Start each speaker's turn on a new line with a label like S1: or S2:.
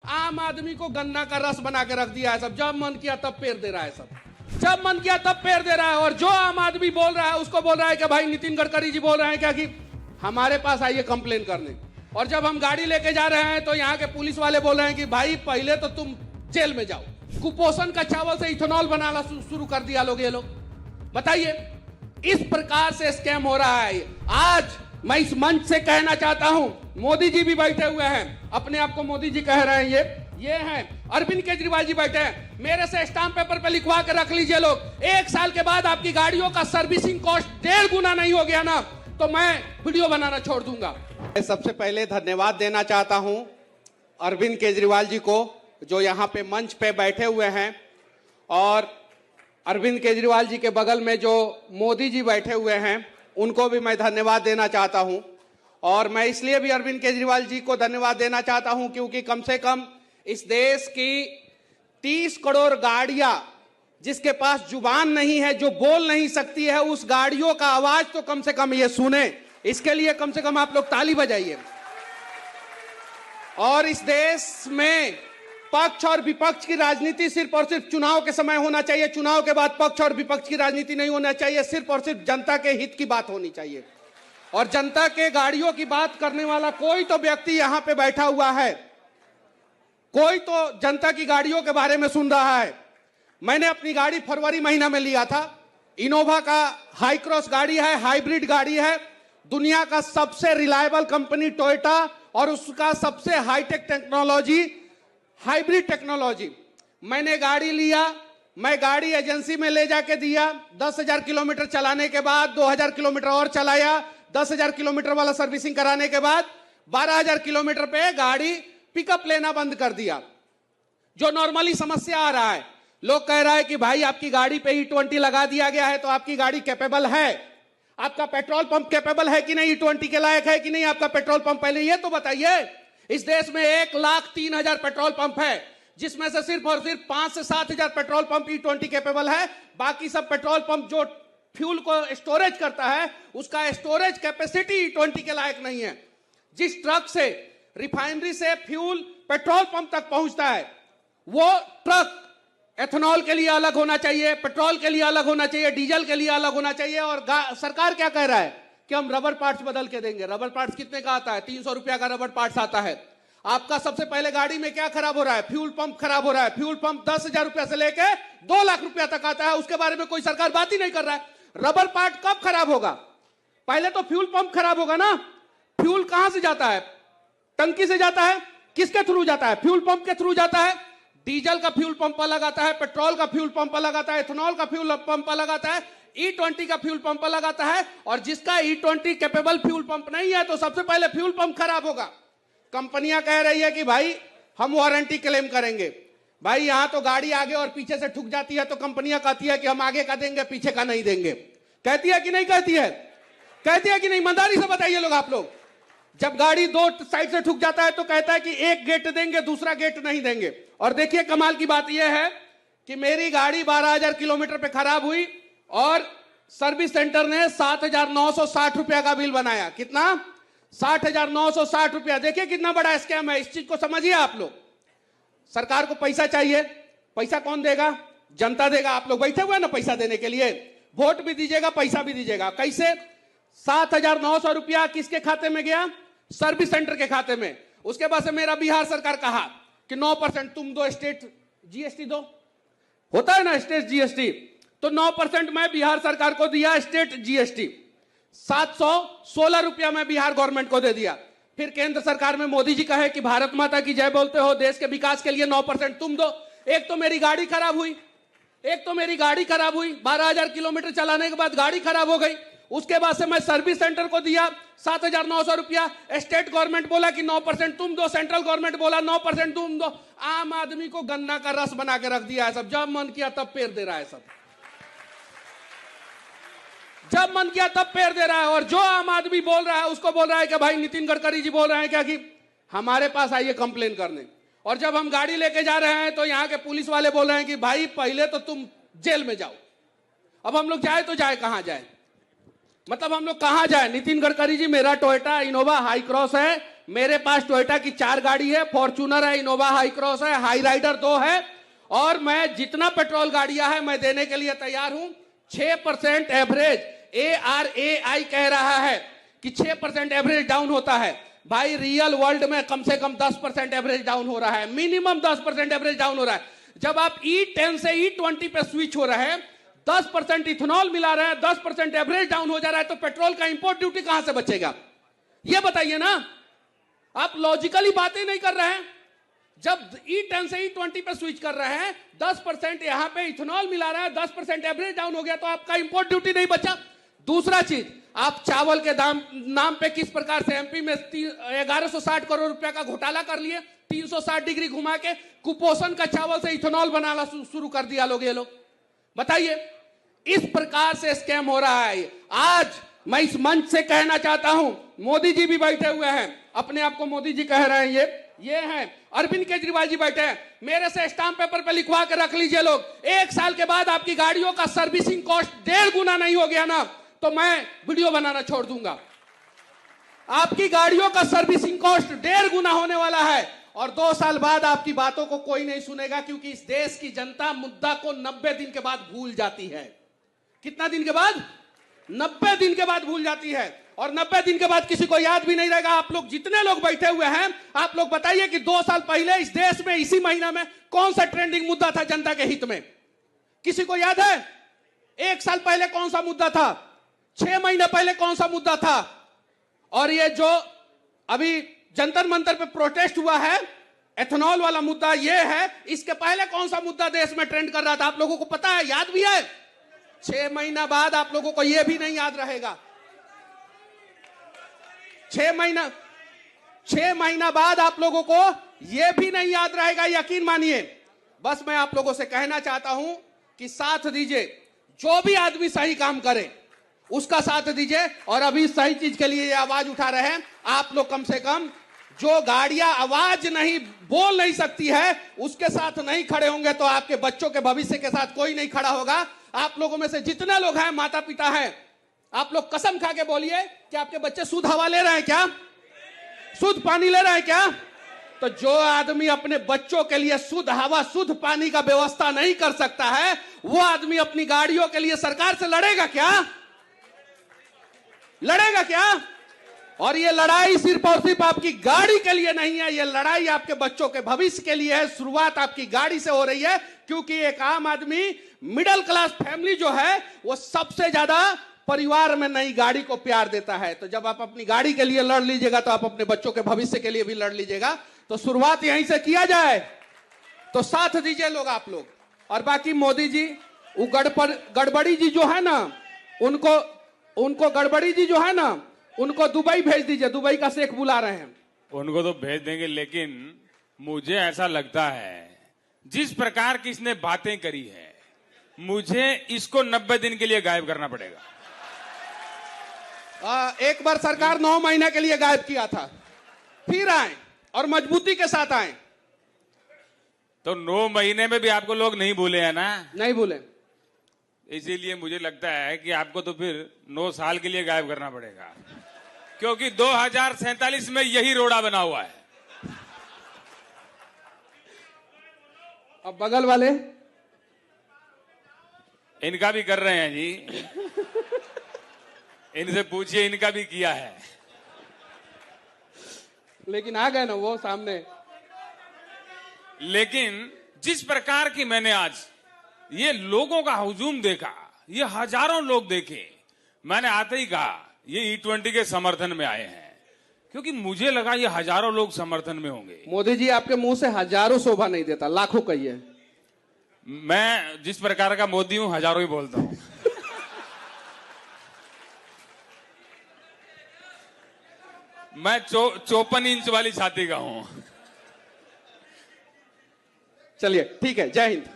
S1: आम आदमी को गन्ना का रस बना के रख दिया है सब। जब मन किया तब पेड़ दे रहा है सब, जब मन किया तब पेड़ दे रहा है। और जो आम आदमी बोल रहा है उसको बोल रहा है कि भाई नितिन गडकरी जी बोल रहे हैं क्या कि हमारे पास आइए कंप्लेन करने। और जब हम गाड़ी लेके जा रहे हैं तो यहाँ के पुलिस वाले बोल रहे हैं कि भाई पहले तो तुम जेल में जाओ। कुपोषण का चावल से इथेनॉल बनाना शुरू कर दिया लोग, ये लोग बताइए। इस प्रकार से स्कैम हो रहा है। आज मैं इस मंच से कहना चाहता हूं, मोदी जी भी बैठे हुए हैं, अपने आप को मोदी जी कह रहे हैं, ये हैं अरविंद केजरीवाल जी बैठे हैं। मेरे से स्टाम्प पेपर पे लिखवा के रख लीजिए लोग, 1 साल के बाद आपकी गाड़ियों का सर्विसिंग कॉस्ट 1.5 गुना नहीं हो गया ना तो मैं वीडियो बनाना छोड़ दूंगा। सबसे पहले धन्यवाद देना चाहता हूं अरविंद केजरीवाल जी को, जो यहाँ पे मंच पे बैठे हुए हैं, और अरविंद केजरीवाल जी के बगल में जो मोदी जी बैठे हुए हैं उनको भी मैं धन्यवाद देना चाहता हूं। और मैं इसलिए भी अरविंद केजरीवाल जी को धन्यवाद देना चाहता हूं क्योंकि कम से कम इस देश की 30 करोड़ गाड़ियां जिसके पास जुबान नहीं है, जो बोल नहीं सकती है, उस गाड़ियों का आवाज तो कम से कम ये सुने। इसके लिए कम से कम आप लोग ताली बजाइए। और इस देश में पक्ष और विपक्ष की राजनीति सिर्फ और सिर्फ चुनाव के समय होना चाहिए। चुनाव के बाद पक्ष और विपक्ष की राजनीति नहीं होना चाहिए। सिर्फ और सिर्फ जनता के हित की बात होनी चाहिए। और जनता के गाड़ियों की बात करने वाला कोई तो व्यक्ति यहां पे बैठा हुआ है, कोई तो जनता की गाड़ियों के बारे में सुन रहा है। मैंने अपनी गाड़ी फरवरी महीना में लिया था। इनोवा का हाई क्रॉस गाड़ी है, हाइब्रिड गाड़ी है। दुनिया का सबसे रिलायबल कंपनी टोयोटा और उसका सबसे हाईटेक टेक्नोलॉजी, हाइब्रिड टेक्नोलॉजी। मैंने गाड़ी लिया, मैं गाड़ी एजेंसी में ले जाके दिया। 10,000 किलोमीटर चलाने के बाद 2,000 किलोमीटर और चलाया। 10,000 किलोमीटर वाला सर्विसिंग कराने के बाद 12,000 किलोमीटर पे गाड़ी पिकअप लेना बंद कर दिया। जो नॉर्मली समस्या आ रहा है, लोग कह रहा है कि भाई आपकी गाड़ी पे E20 लगा दिया गया है तो आपकी गाड़ी कैपेबल है। आपका पेट्रोल पंप कैपेबल है कि नहीं, E20 के लायक है कि नहीं आपका पेट्रोल पंप, पहले ये तो बताइए। इस देश में 1,03,000 पेट्रोल पंप है, जिसमें से सिर्फ और सिर्फ 5 से 7,000 पेट्रोल पंप E20 कैपेबल है। बाकी सब पेट्रोल पंप जो फ्यूल को स्टोरेज करता है, उसका स्टोरेज कैपेसिटी E20 के लायक नहीं है। जिस ट्रक से रिफाइनरी से फ्यूल पेट्रोल पंप तक पहुंचता है, वो ट्रक एथेनॉल के लिए अलग होना चाहिए, पेट्रोल के लिए अलग होना चाहिए, डीजल के लिए अलग होना चाहिए। और सरकार क्या कह रहा है कि हम रबर पार्ट्स बदल के देंगे। रबर पार्ट्स कितने का आता है? 300 रुपया का रबर पार्ट्स आता है। आपका सबसे पहले गाड़ी में क्या खराब हो रहा है? फ्यूल पंप खराब हो रहा है। फ्यूल पंप 10,000 रुपया से लेके 2 लाख रुपया तक आता है, उसके बारे में कोई सरकार बात ही नहीं कर रहा है। रबर पार्ट कब खराब होगा? पहले तो फ्यूल पंप खराब होगा ना। फ्यूल कहां से जाता है? टंकी से जाता है। किसके थ्रू जाता है? फ्यूल पंप के थ्रू जाता है। डीजल का फ्यूल पंप अलग आता है, पेट्रोल का फ्यूल पंप अलग आता है, इथेनॉल का फ्यूल पंप अलग आता है, E20 का फ्यूल पंप अलग आता है। और जिसका E20 कैपेबल फ्यूल पंप नहीं है तो सबसे पहले फ्यूल पंप खराब होगा। कंपनियां कह रही है कि भाई हम वारंटी क्लेम करेंगे। भाई यहां तो गाड़ी आगे और पीछे से ठुक जाती है तो कंपनियां कहती है कि हम आगे का देंगे, पीछे का नहीं देंगे। कहती है कि नहीं कहती है? कहती है कि नहीं? ईमानदारी से बताइए लोग, आप लोग। जब गाड़ी 2 साइड से ठुक जाता है तो कहता है कि एक गेट देंगे, दूसरा गेट नहीं देंगे। और देखिए कमाल की बात यह है कि मेरी गाड़ी 12,000 किलोमीटर पे खराब हुई और सर्विस सेंटर ने 7,960 रुपया का बिल बनाया। कितना? 60,960 रुपया। देखिए कितना बड़ा स्कैम है। इस चीज को समझिए आप लोग। सरकार को पैसा चाहिए, पैसा कौन देगा? जनता देगा। आप लोग बैठे हुए हैं ना पैसा देने के लिए, वोट भी दीजिएगा, पैसा भी दीजिएगा। कैसे? 7,900 रुपया किसके खाते में गया? सर्विस सेंटर के खाते में। उसके बाद से मेरा बिहार सरकार कहा कि 9% तुम दो, स्टेट जीएसटी दो, होता है ना स्टेट जीएसटी, तो 9% मैं बिहार सरकार को दिया स्टेट जीएसटी। 716 रुपया मैं बिहार गवर्नमेंट को दे दिया। फिर केंद्र सरकार में मोदी जी कहे कि भारत माता की जय बोलते हो, देश के विकास के लिए 9% तुम दो। एक तो मेरी गाड़ी खराब हुई, 12,000 किलोमीटर चलाने के बाद गाड़ी खराब हो गई। उसके बाद से मैं सर्विस सेंटर को दिया 7,900 रुपया। स्टेट गवर्नमेंट बोला कि 9% तुम दो, सेंट्रल गवर्नमेंट बोला 9% तुम दो। आम आदमी को गन्ना का रस बना के रख दिया है सब। जब मन किया तब पेड़ दे रहा है सब, जब मन किया तब पेड़ दे रहा है। और जो आम आदमी बोल रहा है उसको बोल रहा है कि भाई नितिन गडकरी जी बोल रहे हैं क्या कि हमारे पास आइए कंप्लेन करने। और जब हम गाड़ी लेके जा रहे हैं तो यहाँ के पुलिस वाले बोल रहे हैं कि भाई पहले तो तुम जेल में जाओ। अब हम लोग जाए तो जाए कहां जाए? मतलब हम लोग कहां जाए? नितिन गडकरी जी, मेरा टोयोटा इनोवा हाई क्रॉस है, मेरे पास टोयोटा की 4 गाड़ी है, फॉर्च्यूनर है, इनोवा हाई क्रॉस है, हाई राइडर 2 है, और मैं जितना पेट्रोल गाड़ियां है मैं देने के लिए तैयार हूं। 6% एवरेज ARAI कह रहा है कि 6% एवरेज डाउन होता है। भाई रियल वर्ल्ड में कम से कम 10% एवरेज डाउन हो रहा है, मिनिमम 10% एवरेज डाउन हो रहा है। जब आप E10 से E20 पे स्विच हो रहे हैं, 10% इथेनॉल मिला रहे हैं, 10% एवरेज डाउन हो जा रहा है, तो पेट्रोल का इंपोर्ट ड्यूटी कहां से बचेगा? ये बताइए ना। आप लॉजिकली बातें नहीं कर रहे हैं। जब E10 से E20 पे स्विच कर रहे हैं, 10% यहां पे इथेनॉल मिला रहा है, 10% एवरेज डाउन हो गया, तो आपका इंपोर्ट ड्यूटी नहीं बचा। दूसरा चीज, आप चावल के नाम पे किस प्रकार से एमपी में 1160 करोड़ रुपया का घोटाला कर लिए, 360 डिग्री घुमा के कुपोषण का चावल से इथेनॉल बनाना शुरू कर दिया लोग। ये लोग बताइए, इस प्रकार से स्कैम हो रहा है। आज मैं इस मंच से कहना चाहता हूं, मोदी जी भी बैठे हुए हैं, अपने आप को मोदी जी कह रहे हैं, ये हैं अरविंद केजरीवाल जी बैठे हैं, मेरे से स्टाम्प पेपर पे लिखवा के रख लीजिए लोग। 1 साल के बाद आपकी गाड़ियों का सर्विसिंग कॉस्ट 1.5 गुना नहीं हो गया ना, तो मैं वीडियो बनाना छोड़ दूंगा। आपकी गाड़ियों का सर्विसिंग कॉस्ट 1.5 गुना होने वाला है, और 2 साल बाद आपकी बातों को कोई नहीं सुनेगा, क्योंकि इस देश की जनता मुद्दा को 90 दिन के बाद भूल जाती है। कितना दिन के बाद? 90 दिन के बाद भूल जाती है, और 90 दिन के बाद किसी को याद भी नहीं रहेगा। आप लोग जितने लोग बैठे हुए हैं, आप लोग बताइए कि 2 साल पहले इस देश में इसी महीना में कौन सा ट्रेंडिंग मुद्दा था जनता के हित में? किसी को याद है? 1 साल पहले कौन सा मुद्दा था? 6 महीने पहले कौन सा मुद्दा था? और ये जो अभी जंतर मंतर पे प्रोटेस्ट हुआ है, एथेनॉल वाला मुद्दा ये है, इसके पहले कौन सा मुद्दा देश में ट्रेंड कर रहा था? आप लोगों को पता है? याद भी है? 6 महीना बाद आप लोगों को यह भी नहीं याद रहेगा। 6 महीना बाद आप लोगों को यह भी नहीं याद रहेगा, यकीन मानिए। बस मैं आप लोगों से कहना चाहता हूं कि साथ दीजिए, जो भी आदमी सही काम करे उसका साथ दीजिए। और अभी सही चीज के लिए ये आवाज उठा रहे हैं आप लोग, कम से कम जो गाड़ियां आवाज नहीं बोल नहीं सकती है उसके साथ नहीं खड़े होंगे तो आपके बच्चों के भविष्य के साथ कोई नहीं खड़ा होगा। आप लोगों में से जितने लोग हैं माता पिता हैं, आप लोग कसम खा के बोलिए कि आपके बच्चे शुद्ध हवा ले रहे हैं क्या? शुद्ध पानी ले रहे हैं क्या? तो जो आदमी अपने बच्चों के लिए शुद्ध हवा शुद्ध पानी का व्यवस्था नहीं कर सकता है, वो आदमी अपनी गाड़ियों के लिए सरकार से लड़ेगा क्या? लड़ेगा क्या? और ये लड़ाई सिर्फ और सिर्फ आपकी गाड़ी के लिए नहीं है, ये लड़ाई आपके बच्चों के भविष्य के लिए है। शुरुआत आपकी गाड़ी से हो रही है, क्योंकि एक आम आदमी, मिडिल क्लास फैमिली जो है, वो सबसे ज्यादा परिवार में नई गाड़ी को प्यार देता है। तो जब आप अपनी गाड़ी के लिए लड़ लीजिएगा तो आप अपने बच्चों के भविष्य के लिए भी लड़ लीजिएगा। तो शुरुआत यहीं से किया जाए, तो साथ दीजिए लोग, आप लोग। और बाकी मोदी जी, वो गड़बड़ी जी जो है ना, उनको गड़बड़ी जी जो है ना, उनको दुबई भेज दीजिए, दुबई का शेख बुला रहे हैं।
S2: उनको तो भेज देंगे, लेकिन मुझे ऐसा लगता है जिस प्रकार की इसने बातें करी है, मुझे इसको 90 दिन के लिए गायब करना पड़ेगा।
S1: एक बार सरकार 9 महीने के लिए गायब किया था, फिर आए और मजबूती के साथ आए।
S2: तो 9 महीने में भी आपको लोग नहीं भूले हैं ना?
S1: नहीं भूले।
S2: इसीलिए मुझे लगता है कि आपको तो फिर 9 साल के लिए गायब करना पड़ेगा, क्योंकि 2047 में यही रोड़ा बना हुआ है।
S1: अब बगल वाले
S2: इनका भी कर रहे हैं जी, इनसे पूछिए, इनका भी किया है,
S1: लेकिन आ गए ना वो सामने।
S2: लेकिन जिस प्रकार की मैंने आज ये लोगों का हुजूम देखा, ये हजारों लोग देखे, मैंने आते ही कहा ये E20 के समर्थन में आए हैं, क्योंकि मुझे लगा ये हजारों लोग समर्थन में होंगे।
S1: मोदी जी आपके मुंह से हजारों शोभा नहीं देता, लाखों कहिए।
S2: मैं जिस प्रकार का मोदी हूं, हजारों ही बोलता हूं। मैं 54 इंच वाली छाती का हूं।
S1: चलिए ठीक है, जय हिंद।